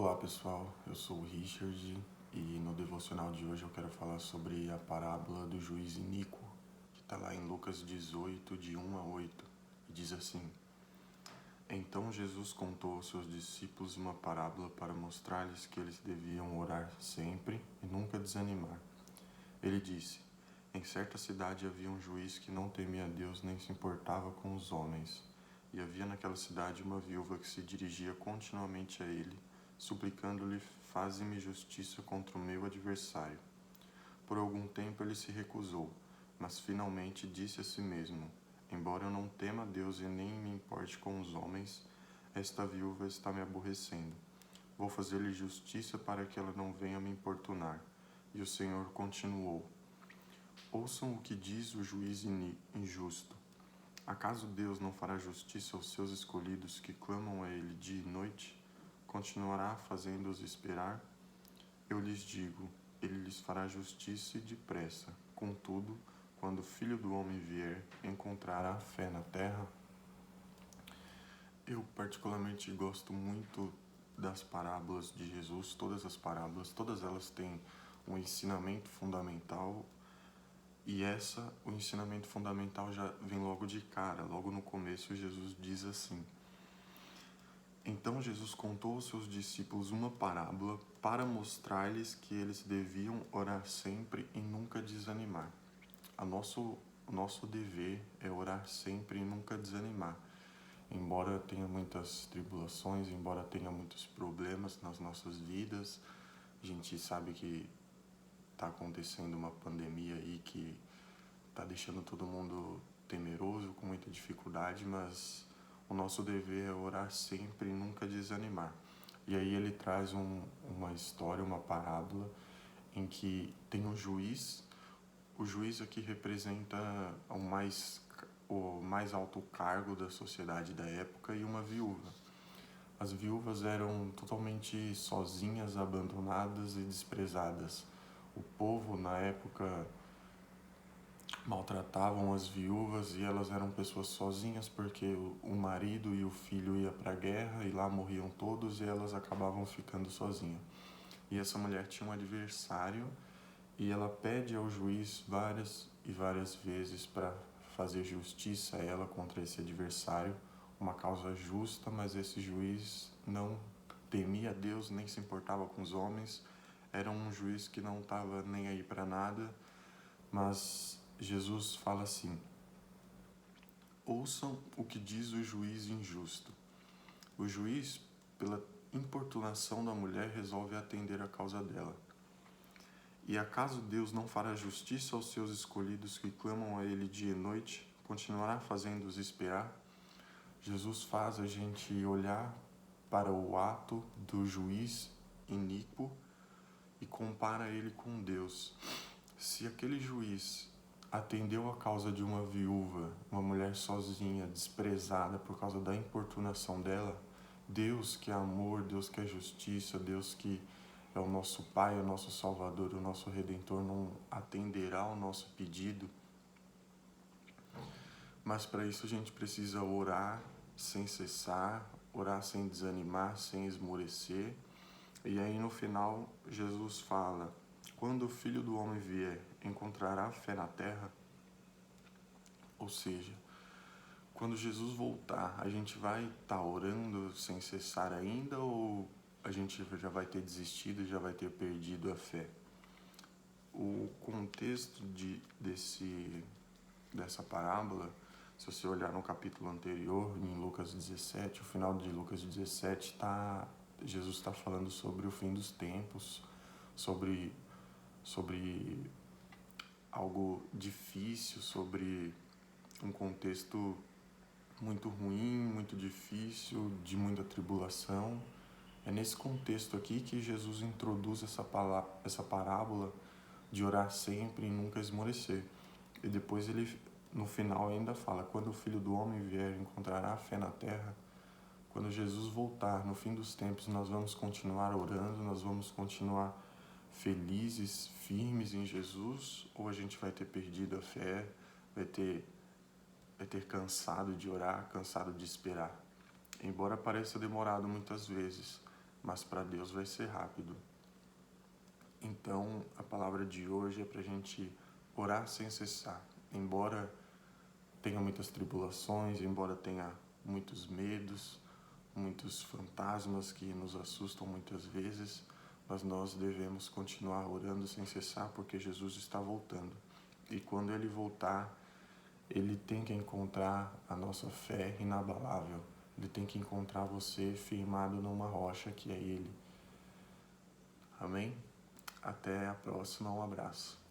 Olá pessoal, eu sou o Richard e no devocional de hoje eu quero falar sobre a parábola do juiz iníquo, que está lá em Lucas 18, de 1 a 8, e diz assim: Então Jesus contou aos seus discípulos uma parábola para mostrar-lhes que eles deviam orar sempre e nunca desanimar. Ele disse: Em certa cidade havia um juiz que não temia a Deus nem se importava com os homens, e havia naquela cidade uma viúva que se dirigia continuamente a ele, suplicando-lhe: Faze-me justiça contra o meu adversário. Por algum tempo ele se recusou, mas finalmente disse a si mesmo: Embora eu não tema a Deus e nem me importe com os homens, esta viúva está me aborrecendo. Vou fazer-lhe justiça para que ela não venha me importunar. E o Senhor continuou: Ouçam o que diz o juiz injusto. Acaso Deus não fará justiça aos seus escolhidos que clamam a Ele dia e noite? Continuará fazendo-os esperar? Eu lhes digo, Ele lhes fará justiça e depressa. Contudo, quando o Filho do Homem vier, encontrará fé na terra? Eu particularmente gosto muito das parábolas de Jesus, todas as parábolas, todas elas têm um ensinamento fundamental. E o ensinamento fundamental já vem logo de cara, logo no começo Jesus diz assim: Então Jesus contou aos seus discípulos uma parábola para mostrar-lhes que eles deviam orar sempre e nunca desanimar. O nosso dever é orar sempre e nunca desanimar. Embora tenha muitas tribulações, embora tenha muitos problemas nas nossas vidas, a gente sabe que está acontecendo uma pandemia aí que está deixando todo mundo temeroso, com muita dificuldade, mas o nosso dever é orar sempre e nunca desanimar. E aí ele traz uma história, uma parábola, em que tem um juiz. O juiz aqui representa o mais alto cargo da sociedade da época e uma viúva. As viúvas eram totalmente sozinhas, abandonadas e desprezadas. O povo, na época, maltratavam as viúvas e elas eram pessoas sozinhas porque o marido e o filho ia para a guerra e lá morriam todos e elas acabavam ficando sozinhas. E essa mulher tinha um adversário e ela pede ao juiz várias e várias vezes para fazer justiça a ela contra esse adversário, uma causa justa, mas esse juiz não temia a Deus nem se importava com os homens, era um juiz que não estava nem aí para nada, mas Jesus fala assim: Ouçam o que diz o juiz injusto. O juiz, pela importunação da mulher, resolve atender a causa dela. E acaso Deus não fará justiça aos seus escolhidos que clamam a Ele dia e noite? Continuará fazendo-os esperar? Jesus faz a gente olhar para o ato do juiz iníquo e compara ele com Deus. Se aquele juiz atendeu a causa de uma viúva, uma mulher sozinha, desprezada por causa da importunação dela, Deus que é amor, Deus que é justiça, Deus que é o nosso Pai, o nosso Salvador, o nosso Redentor, não atenderá ao nosso pedido. Mas para isso a gente precisa orar sem cessar, orar sem desanimar, sem esmorecer. E aí no final Jesus fala: quando o Filho do Homem vier, encontrará fé na terra? Ou seja, quando Jesus voltar, a gente vai estar orando sem cessar ainda ou a gente já vai ter desistido, já vai ter perdido a fé? O contexto dessa parábola, se você olhar no capítulo anterior, em Lucas 17, o final de Lucas 17, Jesus está falando sobre o fim dos tempos, sobre algo difícil, sobre um contexto muito ruim, muito difícil, de muita tribulação. É nesse contexto aqui que Jesus introduz essa parábola de orar sempre e nunca esmorecer. E depois ele, no final, ainda fala: quando o Filho do Homem vier, encontrará fé na terra? Quando Jesus voltar, no fim dos tempos, nós vamos continuar orando, nós vamos continuar felizes, firmes em Jesus? Ou a gente vai ter perdido a fé, vai ter cansado de orar, cansado de esperar? Embora pareça demorado muitas vezes, mas para Deus vai ser rápido. Então, a palavra de hoje é para a gente orar sem cessar. Embora tenha muitas tribulações, embora tenha muitos medos, muitos fantasmas que nos assustam muitas vezes, mas nós devemos continuar orando sem cessar, porque Jesus está voltando. E quando Ele voltar, Ele tem que encontrar a nossa fé inabalável. Ele tem que encontrar você firmado numa rocha que é Ele. Amém? Até a próxima, um abraço.